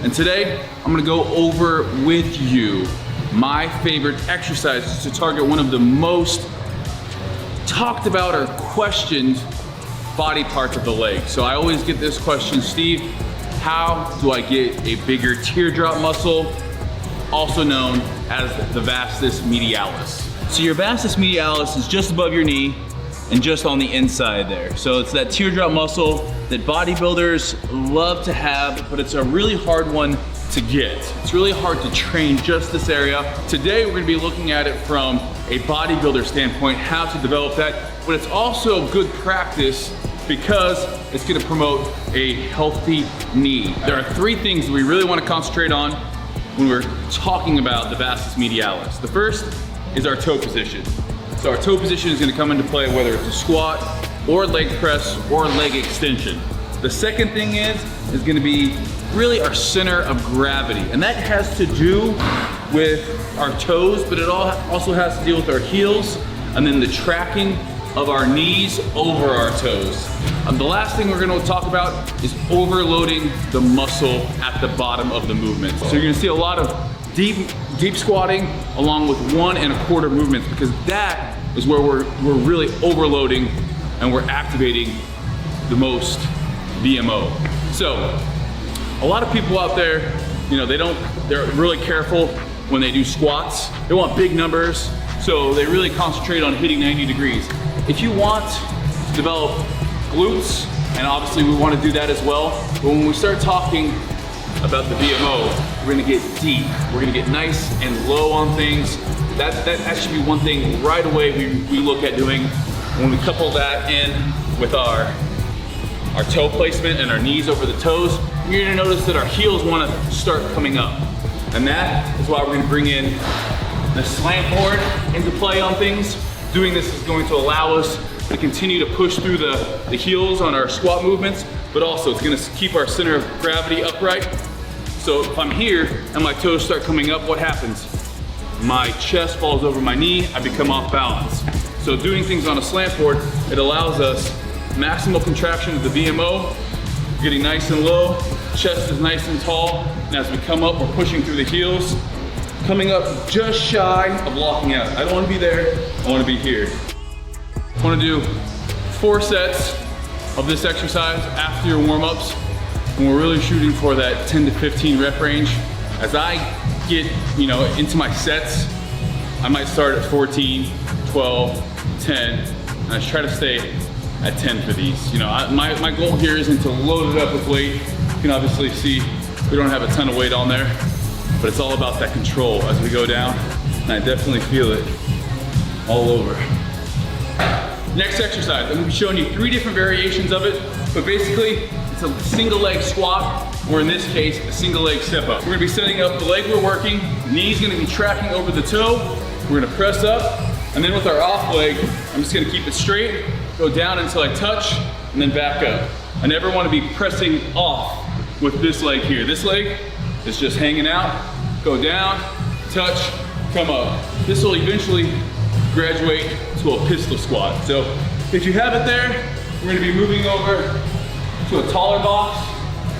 And today, I'm gonna go over with you my favorite exercises to target one of the most talked about or questioned body parts of the leg. So I always get this question, Steve, how do I get a bigger teardrop muscle, also known as the vastus medialis? So your vastus medialis is just above your knee and just on the inside there. So it's that teardrop muscle that bodybuilders love to have, but it's a really hard one to get. It's really hard to train just this area. Today we're gonna be looking at it from a bodybuilder standpoint, how to develop that, but it's also good practice because it's gonna promote a healthy knee. There are three things that we really wanna concentrate on when we're talking about the vastus medialis. The first is our toe position. So our toe position is gonna come into play whether it's a squat or leg press or leg extension. The second thing is gonna be really our center of gravity. And that has to do with our toes, but it also has to deal with our heels and then the tracking of our knees over our toes. The last thing we're gonna talk about is overloading the muscle at the bottom of the movement. So you're gonna see a lot of deep squatting along with 1 1/4 movements because that is where we're really overloading and we're activating the most VMO. So a lot of people out there, you know, they're really careful when they do squats. They want big numbers, so they really concentrate on hitting 90 degrees. If you want to develop glutes, and obviously we want to do that as well, but when we start talking about the VMO, we're gonna get deep. We're gonna get nice and low on things. That should be one thing right away we look at doing. When we couple that in with our toe placement and our knees over the toes, you're gonna notice that our heels wanna start coming up. And that is why we're gonna bring in the slant board into play on things. Doing this is going to allow us to continue to push through the heels on our squat movements, but also it's gonna keep our center of gravity upright. So if I'm here and my toes start coming up, what happens? My chest falls over my knee, I become off balance. So doing things on a slant board, it allows us maximal contraction of the VMO, getting nice and low, chest is nice and tall, and as we come up, we're pushing through the heels, coming up just shy of locking out. I don't wanna be there, I wanna be here. I wanna do 4 sets of this exercise after your warm-ups, and we're really shooting for that 10 to 15 rep range. As I get, into my sets, I might start at 14, 12, 10, and I try to stay at 10 for these. My goal here isn't to load it up with weight. You can obviously see we don't have a ton of weight on there, but it's all about that control as we go down, and I definitely feel it all over. Next exercise, I'm gonna be showing you 3 different variations of it, but basically it's a single leg squat, or in this case, a single leg step up. We're gonna be setting up the leg we're working, knee's gonna be tracking over the toe, we're gonna press up, and then with our off leg, I'm just gonna keep it straight, go down until I touch, and then back up. I never wanna be pressing off with this leg here. This leg is just hanging out, go down, touch, come up. This will eventually graduate to a pistol squat. So if you have it there, we're gonna be moving over to a taller box.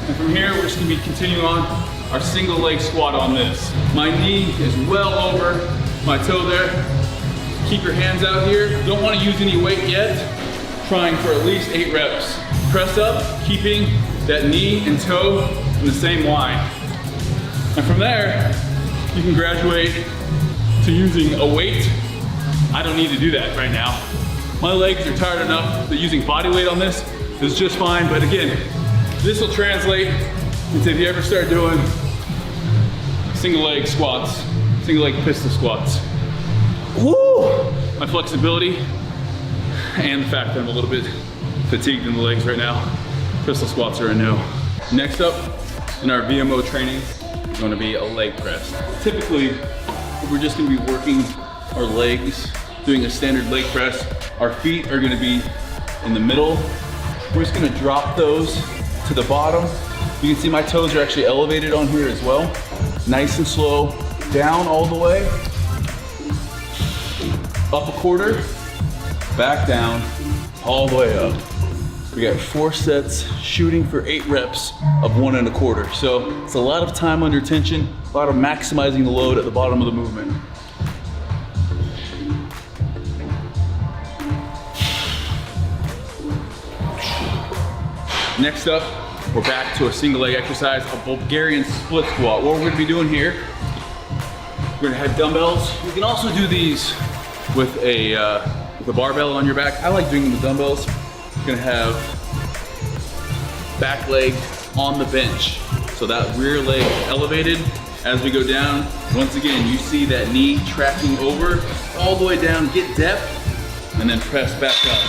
And from here, we're just gonna be continuing on our single leg squat on this. My knee is well over my toe there. Keep your hands out here. Don't wanna use any weight yet. Trying for at least 8 reps. Press up, keeping that knee and toe in the same line. And from there, you can graduate to using a weight. I don't need to do that right now. My legs are tired enough that using body weight on this is just fine, but again, this will translate into if you ever start doing single leg squats, single leg pistol squats. Woo! My flexibility and the fact that I'm a little bit fatigued in the legs right now, pistol squats are a no. Next up in our VMO training is going to be a leg press. Typically, we're just going to be working our legs, doing a standard leg press. Our feet are going to be in the middle. We're just going to drop those to the bottom. You can see my toes are actually elevated on here as well. Nice and slow, down all the way, up a quarter, back down, all the way up. We got 4 sets, shooting for 8 reps of 1 1/4. So it's a lot of time under tension, a lot of maximizing the load at the bottom of the movement. Next up, we're back to a single leg exercise, a Bulgarian split squat. What we're gonna be doing here, we're gonna have dumbbells. You can also do these with a barbell on your back. I like doing them with dumbbells. You're gonna have back leg on the bench. So that rear leg elevated as we go down. Once again, you see that knee tracking over all the way down, get depth, and then press back up.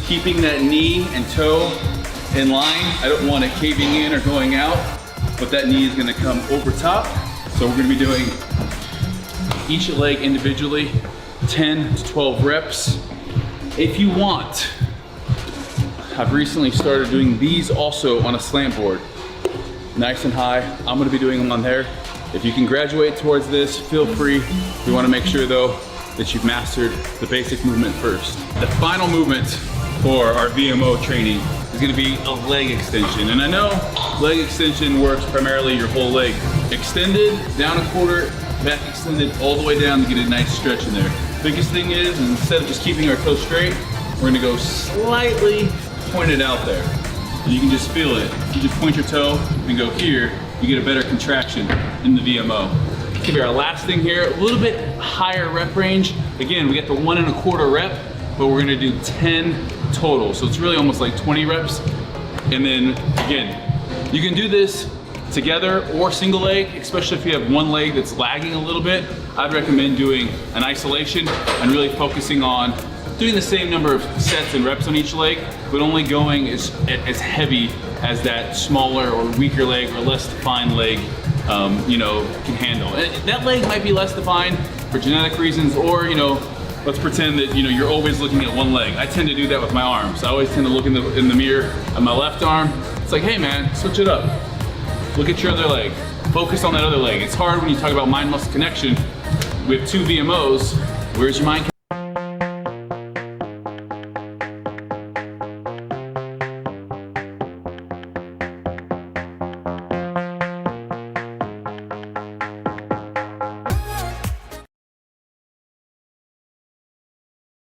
Keeping that knee and toe in line. I don't want it caving in or going out, but that knee is gonna come over top. So we're gonna be doing each leg individually, 10 to 12 reps. If you want, I've recently started doing these also on a slant board. Nice and high. I'm gonna be doing them on there. If you can graduate towards this, feel free. We wanna make sure though that you've mastered the basic movement first. The final movement for our VMO training is gonna be a leg extension. And I know leg extension works primarily your whole leg. Extended, down 1/4, back extended all the way down to get a nice stretch in there. Biggest thing is, instead of just keeping our toes straight, we're gonna go slightly pointed out there. And you can just feel it. You just point your toe and go here, you get a better contraction in the VMO. It's gonna be our last thing here, a little bit higher rep range. Again, we get the 1 1/4 rep, but we're gonna do 10 total. So it's really almost like 20 reps. And then again, you can do this together or single leg, especially if you have one leg that's lagging a little bit. I'd recommend doing an isolation and really focusing on doing the same number of sets and reps on each leg, but only going as heavy as that smaller or weaker leg or less defined leg can handle. And that leg might be less defined for genetic reasons, or let's pretend that you're always looking at one leg. I tend to do that with my arms. I always tend to look in the mirror at my left arm. It's like, hey man, switch it up. Look at your other leg. Focus on that other leg. It's hard when you talk about mind-muscle connection with 2 VMOs. Where's your mind?